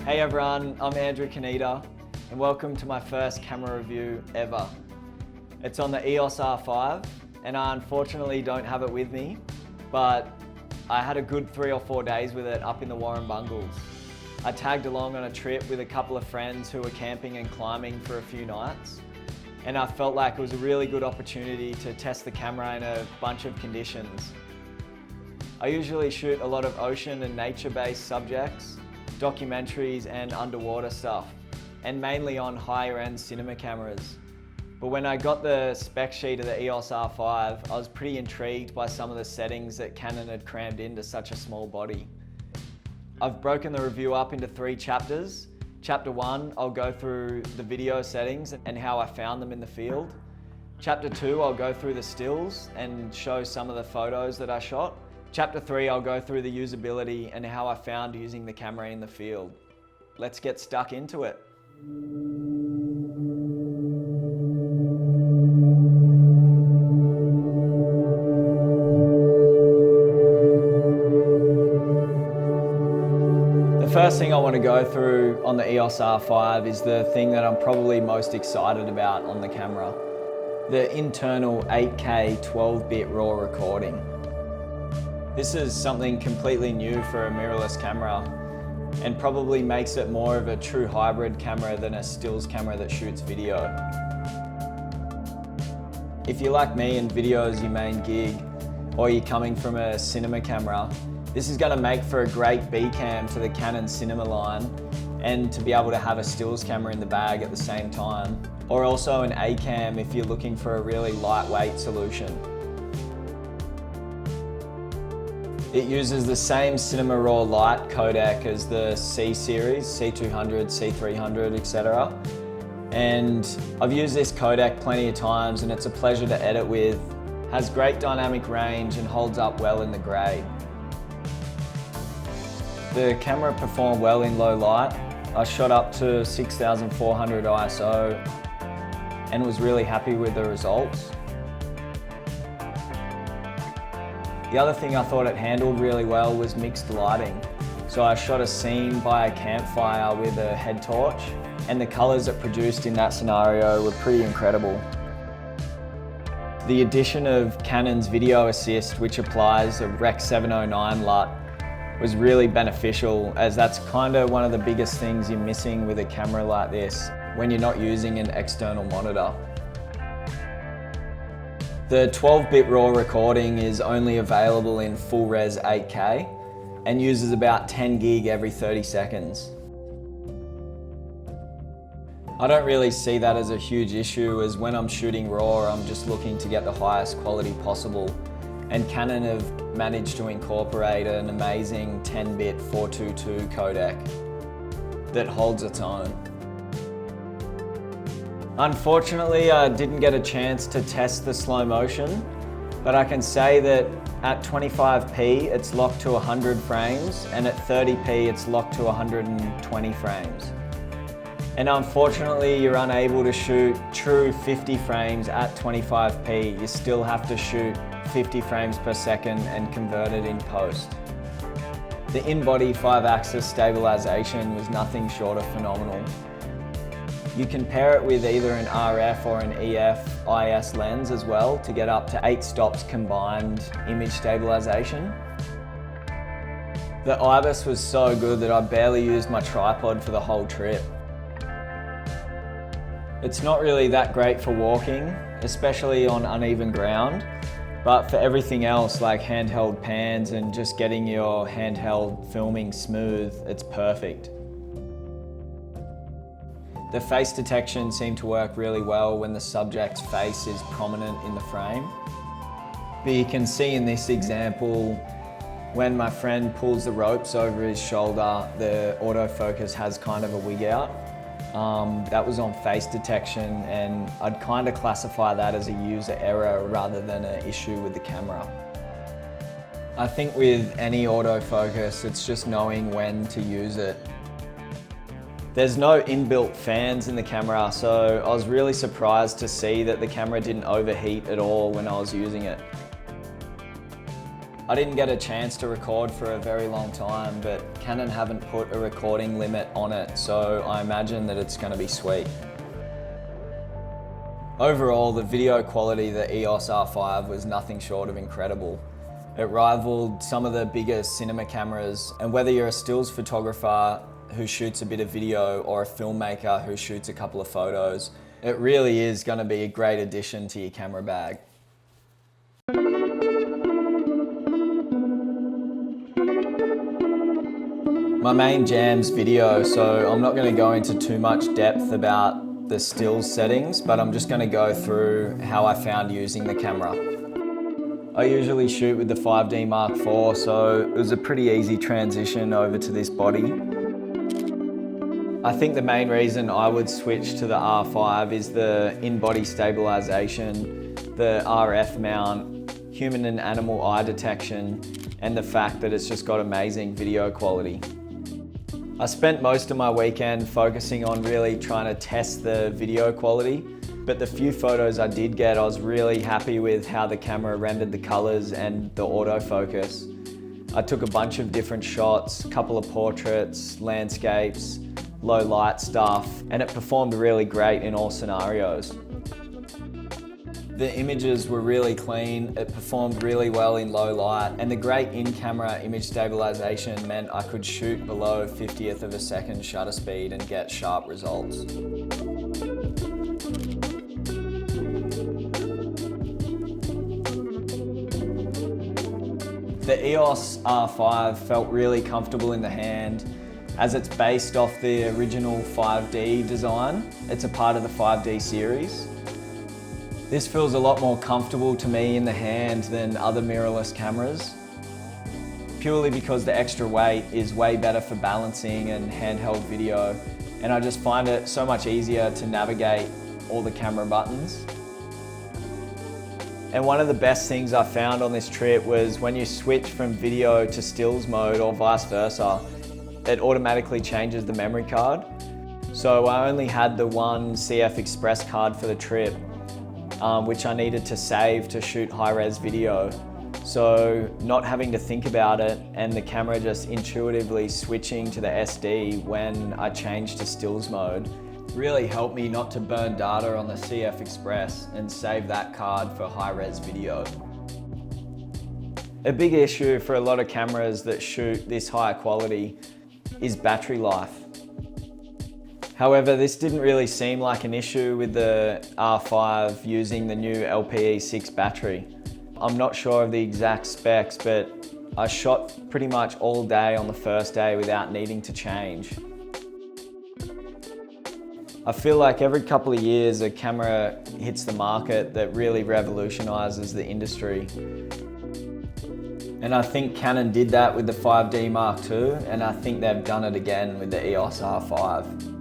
Hey everyone, I'm Andrew Canita and welcome to my first camera review ever. It's on the Eos R5 and I unfortunately don't have it with me, but I had a good 3 or 4 days with it up in the Warrumbungles. I tagged along on a trip with a couple of friends who were camping and climbing for a few nights, and I felt like it was a really good opportunity to test the camera in a bunch of conditions. I usually shoot a lot of ocean and nature-based subjects, documentaries and underwater stuff, and mainly on higher end cinema cameras. But when I got the spec sheet of the Eos R5, I was pretty intrigued by some of the settings that Canon had crammed into such a small body. I've broken the review up into 3 chapters. Chapter 1, I'll go through the video settings and how I found them in the field. Chapter 2, I'll go through the stills and show some of the photos that I shot. Chapter 3, I'll go through the usability and how I found using the camera in the field. Let's get stuck into it. The first thing I want to go through on the Eos R5 is the thing that I'm probably most excited about on the camera. The internal 8K 12-bit RAW recording. This is something completely new for a mirrorless camera and probably makes it more of a true hybrid camera than a stills camera that shoots video. If you're like me and video is your main gig, or you're coming from a cinema camera, this is going to make for a great B cam for the Canon cinema line and to be able to have a stills camera in the bag at the same time, or also an A cam if you're looking for a really lightweight solution. It uses the same Cinema Raw Lite codec as the C series, C200, C300, etc. And I've used this codec plenty of times and it's a pleasure to edit with. Has great dynamic range and holds up well in the grade. The camera performed well in low light. I shot up to 6400 ISO and was really happy with the results. The other thing I thought it handled really well was mixed lighting. So I shot a scene by a campfire with a head torch, and the colours it produced in that scenario were pretty incredible. The addition of Canon's Video Assist, which applies a Rec 709 LUT, was really beneficial, as that's kind of one of the biggest things you're missing with a camera like this when you're not using an external monitor. The 12-bit RAW recording is only available in full res 8K and uses about 10 gig every 30 seconds. I don't really see that as a huge issue, as when I'm shooting RAW, I'm just looking to get the highest quality possible. And Canon have managed to incorporate an amazing 10-bit 422 codec that holds its own. Unfortunately, I didn't get a chance to test the slow motion, but I can say that at 25p it's locked to 100 frames and at 30p it's locked to 120 frames. And unfortunately, you're unable to shoot true 50 frames at 25p. You still have to shoot 50 frames per second and convert it in post. The in-body 5-axis stabilization was nothing short of phenomenal. You can pair it with either an RF or an EF IS lens as well to get up to 8 stops combined image stabilization. The IBIS was so good that I barely used my tripod for the whole trip. It's not really that great for walking, especially on uneven ground, but for everything else like handheld pans and just getting your handheld filming smooth, it's perfect. The face detection seemed to work really well when the subject's face is prominent in the frame. But you can see in this example, when my friend pulls the ropes over his shoulder, the autofocus has kind of a wig out. That was on face detection, and I'd kind of classify that as a user error rather than an issue with the camera. I think with any autofocus, it's just knowing when to use it. There's no inbuilt fans in the camera, so I was really surprised to see that the camera didn't overheat at all when I was using it. I didn't get a chance to record for a very long time, but Canon haven't put a recording limit on it, so I imagine that it's going to be sweet. Overall, the video quality of the EOS R5 was nothing short of incredible. It rivaled some of the biggest cinema cameras, and whether you're a stills photographer who shoots a bit of video or a filmmaker who shoots a couple of photos, it really is going to be a great addition to your camera bag. My main jam's video, so I'm not going to go into too much depth about the stills settings, but I'm just going to go through how I found using the camera. I usually shoot with the 5D Mark IV, so it was a pretty easy transition over to this body. I think the main reason I would switch to the R5 is the in-body stabilization, the RF mount, human and animal eye detection, and the fact that it's just got amazing video quality. I spent most of my weekend focusing on really trying to test the video quality, but the few photos I did get, I was really happy with how the camera rendered the colors and the autofocus. I took a bunch of different shots, a couple of portraits, landscapes, low light stuff, and it performed really great in all scenarios. The images were really clean, it performed really well in low light, and the great in-camera image stabilization meant I could shoot below 50th of a second shutter speed and get sharp results. The EOS R5 felt really comfortable in the hand, as it's based off the original 5D design. It's a part of the 5D series. This feels a lot more comfortable to me in the hand than other mirrorless cameras, purely because the extra weight is way better for balancing and handheld video, and I just find it so much easier to navigate all the camera buttons. And one of the best things I found on this trip was when you switch from video to stills mode or vice versa, it automatically changes the memory card. So I only had the one CF Express card for the trip, which I needed to save to shoot high-res video. So not having to think about it and the camera just intuitively switching to the SD when I changed to stills mode really helped me not to burn data on the CF Express and save that card for high-res video. A big issue for a lot of cameras that shoot this high quality is battery life. However, this didn't really seem like an issue with the R5 using the new LPE6 battery. I'm not sure of the exact specs, but I shot pretty much all day on the first day without needing to change. I feel like every couple of years a camera hits the market that really revolutionizes the industry. And I think Canon did that with the 5D Mark II, and I think they've done it again with the EOS R5.